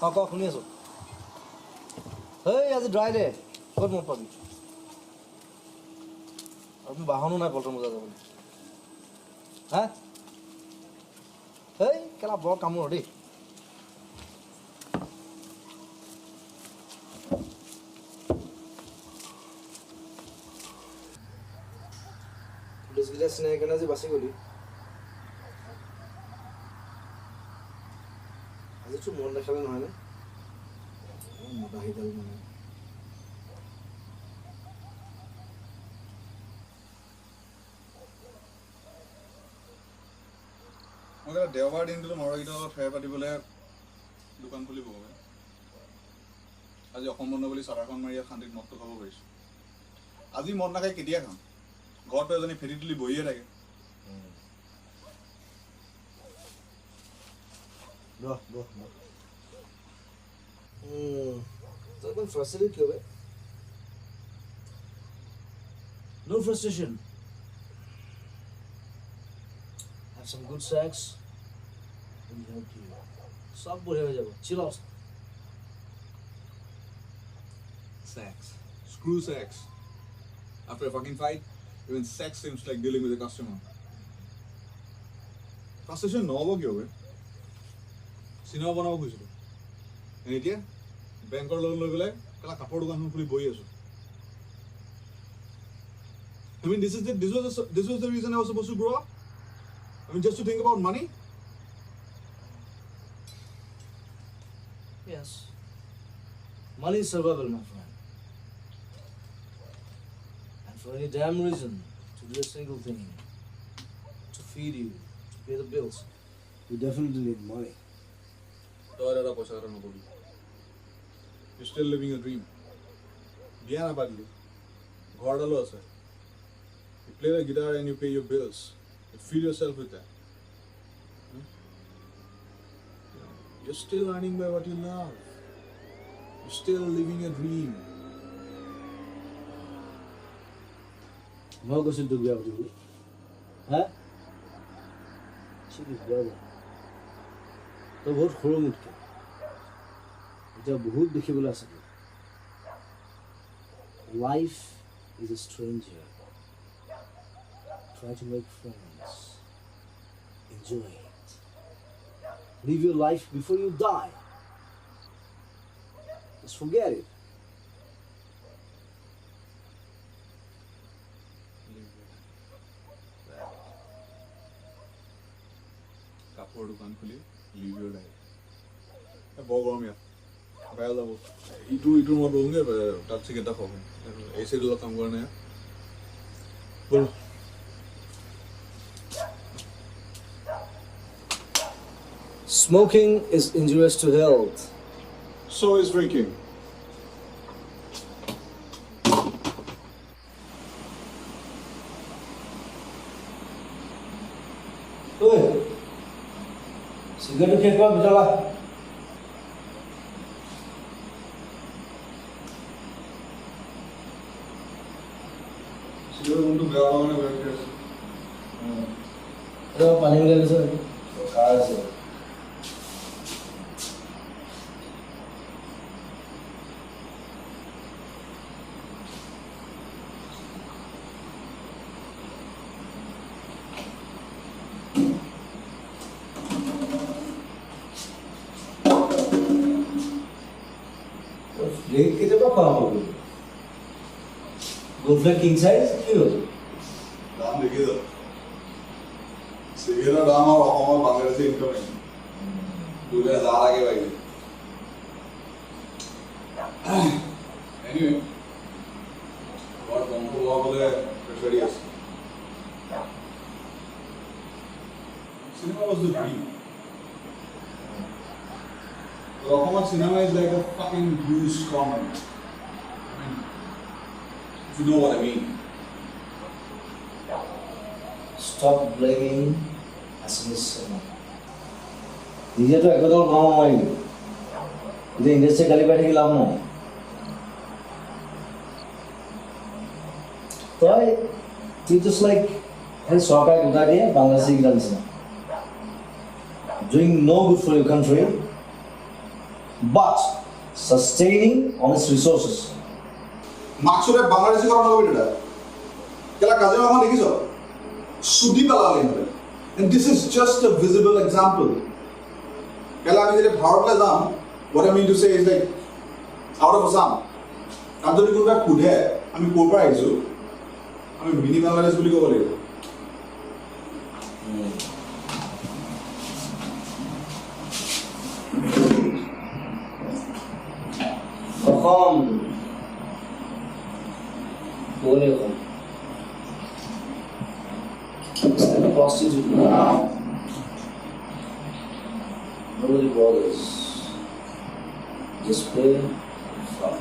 ক শুনি আছোঁ হেই আজি ড্ৰাই দে ক'ত মত পাবি আৰু বাহনো নাই পল্টন বজাৰ যাবলৈ হা হেই কেলা বৰ কামোৰ দেই পুলিচকেইটা চিনাকি কাৰণে আজি বাচি গ'লি আজিতো মন দেখালে নহয়নে মোটাহিডাল মানে মই দেওবাৰ দিনটো মৰকেইটাৰ লগত ফেৰ পাতিবলৈ দোকান খুলিব আজি অসম বন্ধ বুলি চাটাৰখন মাৰি শান্তিত মদটো খাব পাৰিছোঁ আজি মদ নাখাই কেতিয়া খাম ঘৰতো এজনী ফেটি তুলি বহিয়ে থাকে frustrated কিয় বে no frustration have some good sex will help you সব বঢ়িয়া হৈ যাব chill out sex screw sex after a fucking fight even sex seems like dealing with a customer frustration নহ'ব কিয় বে চিনেমা বনাব খুজিছিলোঁ এতিয়া বেংকৰ লোন লৈ পেলাই কেলা কাপোৰ দোকানখন খুলি বহি আছোঁ I mean, this was the reason I was supposed to grow up. I mean, just to think about money. yes money is survival my friend and for any damn reason to do a single thing to feed you to pay the bills you definitely need money You're still living a dream. বিয়া নাপাতিলি ঘৰডালো আছে You play the guitar and you pay your bills. You feed yourself with that. You're still earning by what you love. You're still living a dream. মই কৈছিলোঁ তোক বিয়া পাতিবলৈ হা চিৰিয়াছ brother তই বহুত সৰু মোতকৈ এতিয়া বহুত দেখিবলৈ আছে life is a stranger try to make friends enjoy it live your life before you die just forget it কাপোৰ দোকান খুলি live your life. বৰ গৰম ইয়াত বেয়া যাব ইটোৰ মত বহোঁগে তাত চিকেন এটা খাব এই চাইডত কাম কৰা নাই ব'ল smoking is injurious to health So is drinking. oi cigarette শেষ কৰা ভিতৰলা চিগাৰেট কোনটো বেয়া লগা মানে বেয়া কৰি আছে পানী মিলাই দিছে কাৰ আছে কেতিয়াবা খোৱা হ'ব গোল্ডফ্লেক কিং চাইজ কি হ'ল দাম দেখি যাও চিগাৰেটৰ দাম আৰু অসমৰ বাংলাদেশী ইনকাম দুটা যা লাগে বাইকে এনিৱে বৰ কমটো হোৱাবলৈ প্ৰেছাৰি আছে cinema was the dream. Rahman cinema is like a fucking huge common. I mean, if you know what I mean. stop blaming Assamese cinema নিজেতো একদম ভাও মাৰিলি এতিয়া ইংলিছে গালি পাই থাকি লাভ নাই তুই জাষ্ট লাইক চৰকাৰে গোটাই দিয়ে বাংলাদেশী কেইটা নিচিনা doing no good for your country but sustaining on its resources. মাকসুদে Bangladeshi কথা নকবি দাদা কেলা কাজিৰঙা দেখিছ সুদি পেলালে ইহঁতে and this is just a visible example কেলা আমি যেতিয়া ভাৰতলৈ যাম what I mean to say is like out of Assam তাত যদি কোনোবাই সোধে আমি ক'ৰ পৰা আহিছোঁ আমি মিনি বাংলাদেশ বুলি ক'ব লাগিব অসম বলে অসম prostitute nobody bothers just pay fuck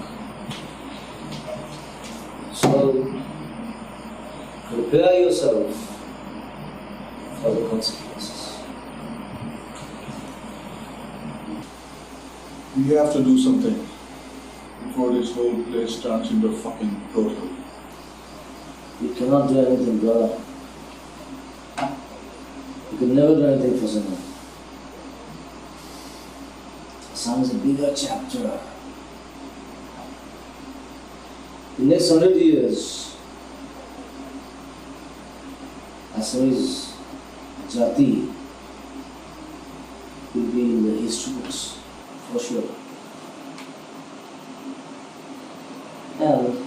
so prepare yourself for the consequences. We have to do something before this whole place turns into a fucking brothel. You cannot do anything, brother. You can never do anything for someone. Assam is a bigger chapter. The next 100 years, Assamese Jati will be in the history books, for sure. And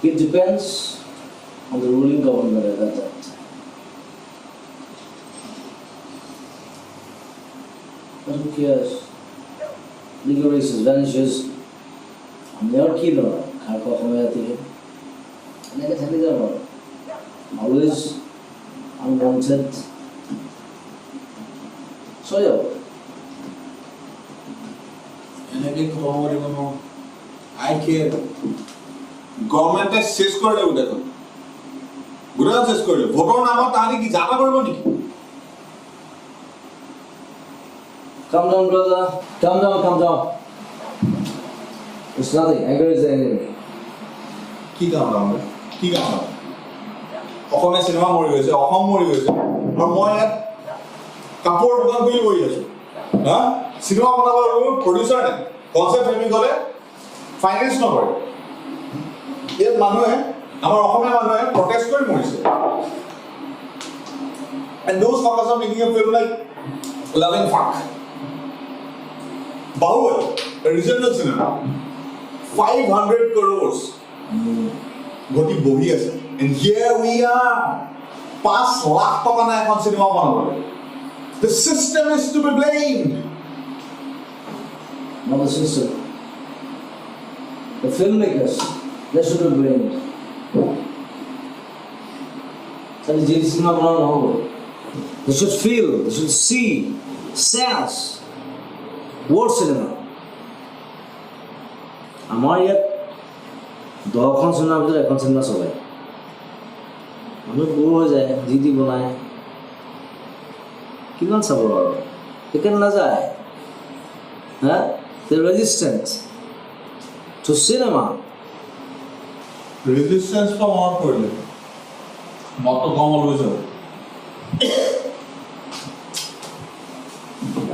it depends on the ruling government at that time. But who cares? Legal races vanishes. I'm never keen on it. Can't call from anything. I never tell you that. Always unwanted. So yeah. এনেকৈ খতম কৰিব নোৱাৰোঁ eye care গভৰ্ণমেণ্টে চেছ কৰি দিব দেখোন গোটেই চেছ কৰি দিব ভোটৰ নামত তাহাঁতি কি যাত্ৰা কৰিব নেকি Calm down, brother. Calm down, calm down. It's nothing. Anger is the enemy. কি কাম তাৰমানে কি কাম অসমীয়া চিনেমা মৰি গৈছে অসম মৰি গৈছে আৰু মই ইয়াত কাপোৰৰ দোকান খুলি বহি আছোঁ হা চিনেমা বনাব প্ৰডিউচাৰ নাই কনচেপ্ট ফিল্মিং হ'লে ফাইনেন্স নকৰে ইয়াত মানুহে আমাৰ অসমীয়া মানুহে প্ৰটেষ্ট কৰি মৰিছে and those fuckers are making a film like Loving Fuck Bahubali a regional cinema 500 crores ঘটি বহি আছে and here we are 5 lakh টকা না এখন cinema বানাবলৈ the system is to be blamed Not the system. The filmmakers, they should be blamed. So the cinema banana no. They should feel, they should see, sense. World cinema. আমাৰ ইয়াত 10খন চিনেমাৰ ভিতৰত এখন cinema চলে মানুহ বৰ হৈ যায় যি দি বনায় কিমান চাব আৰু সেইকাৰণে নাযায় হা the resistance to cinema resistance to মনত পৰিলে মতটো কম লৈ যাব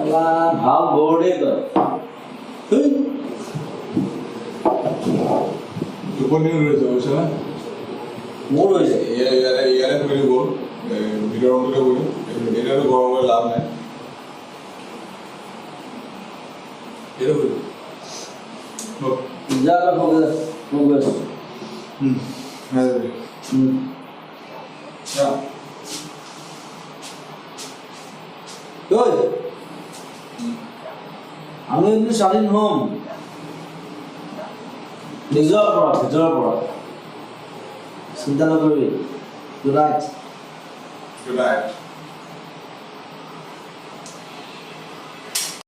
আলা ভাল বৰ্ডে তই টোপনি ৰৈ যাব বুজিছা না মোৰ হৈ যায় ইয়াৰে কৰি গ'ল ভিতৰৰ ৰুমটোতে গ'ল এতিয়াতো গৰম হৈ লাভ নাই এটা গ'ল যা মোক গৈ আছোঁ ঐ আমি এদিন স্বাধীন হ'ম নিজৰ পৰা ভিতৰৰ পৰা চিন্তা নকৰিবি গুড নাইট Good night.